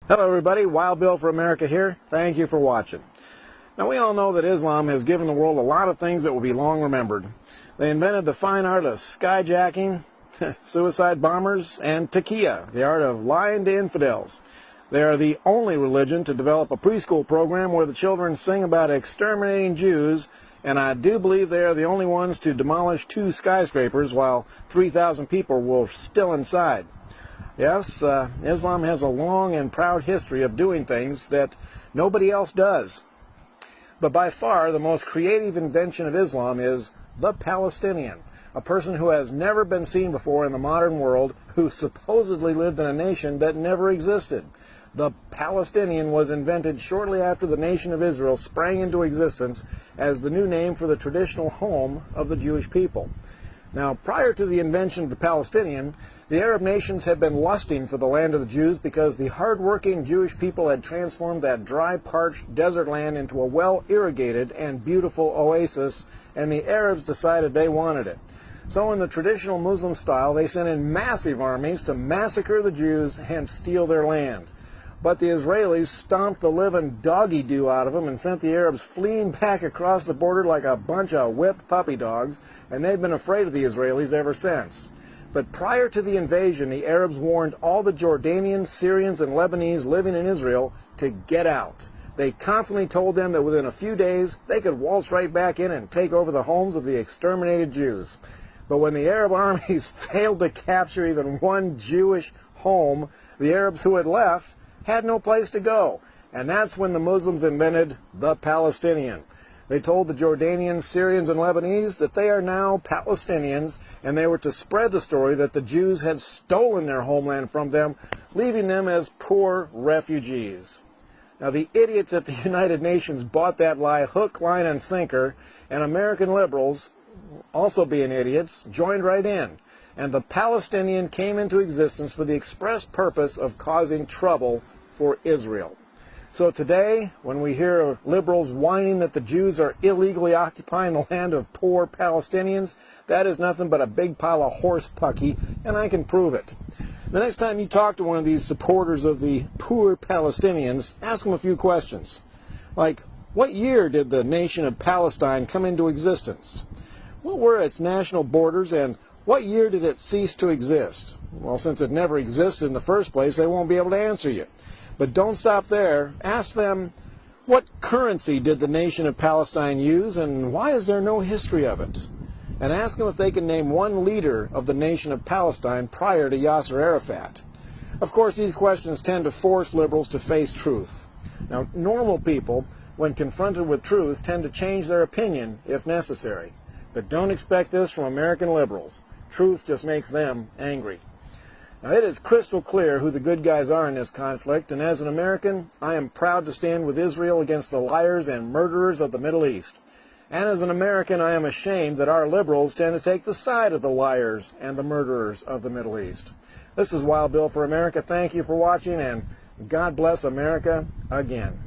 Hello everybody, Wild Bill for America here. Thank you for watching. Now we all know that Islam has given the world a lot of things that will be long remembered. They invented the fine art of skyjacking, suicide bombers, and taqiyya, the art of lying to infidels. They are the only religion to develop a preschool program where the children sing about exterminating Jews, and I do believe they are the only ones to demolish 2 skyscrapers while 3,000 people were still inside. Yes, Islam has a long and proud history of doing things that nobody else does. But by far, the most creative invention of Islam is the Palestinian, a person who has never been seen before in the modern world, who supposedly lived in a nation that never existed. The Palestinian was invented shortly after the nation of Israel sprang into existence as the new name for the traditional home of the Jewish people. Now, prior to the invention of the Palestinian, the Arab nations had been lusting for the land of the Jews because the hard-working Jewish people had transformed that dry, parched desert land into a well-irrigated and beautiful oasis, and the Arabs decided they wanted it. So in the traditional Muslim style, they sent in massive armies to massacre the Jews and steal their land. But the Israelis stomped the living doggy-doo out of them and sent the Arabs fleeing back across the border like a bunch of whipped puppy dogs, and they've been afraid of the Israelis ever since. But prior to the invasion, the Arabs warned all the Jordanians, Syrians, and Lebanese living in Israel to get out. They confidently told them that within a few days they could waltz right back in and take over the homes of the exterminated Jews. But when the Arab armies failed to capture even one Jewish home, the Arabs who had left had no place to go. And that's when the Muslims invented the Palestinian. They told the Jordanians, Syrians, and Lebanese that they are now Palestinians, and they were to spread the story that the Jews had stolen their homeland from them, leaving them as poor refugees. Now, the idiots at the United Nations bought that lie hook, line, and sinker, and American liberals, also being idiots, joined right in. And the Palestinian came into existence for the express purpose of causing trouble for Israel. So today, when we hear liberals whining that the Jews are illegally occupying the land of poor Palestinians, that is nothing but a big pile of horse pucky, and I can prove it. The next time you talk to one of these supporters of the poor Palestinians, ask them a few questions. Like, what year did the nation of Palestine come into existence? What were its national borders, and what year did it cease to exist? Well, since it never existed in the first place, they won't be able to answer you. But don't stop there. Ask them, what currency did the nation of Palestine use, and why is there no history of it? And ask them if they can name one leader of the nation of Palestine prior to Yasser Arafat. Of course, these questions tend to force liberals to face truth. Now, normal people, when confronted with truth, tend to change their opinion if necessary. But don't expect this from American liberals. Truth just makes them angry. Now, it is crystal clear who the good guys are in this conflict, and as an American, I am proud to stand with Israel against the liars and murderers of the Middle East. And as an American, I am ashamed that our liberals tend to take the side of the liars and the murderers of the Middle East. This is Wild Bill for America. Thank you for watching, and God bless America again.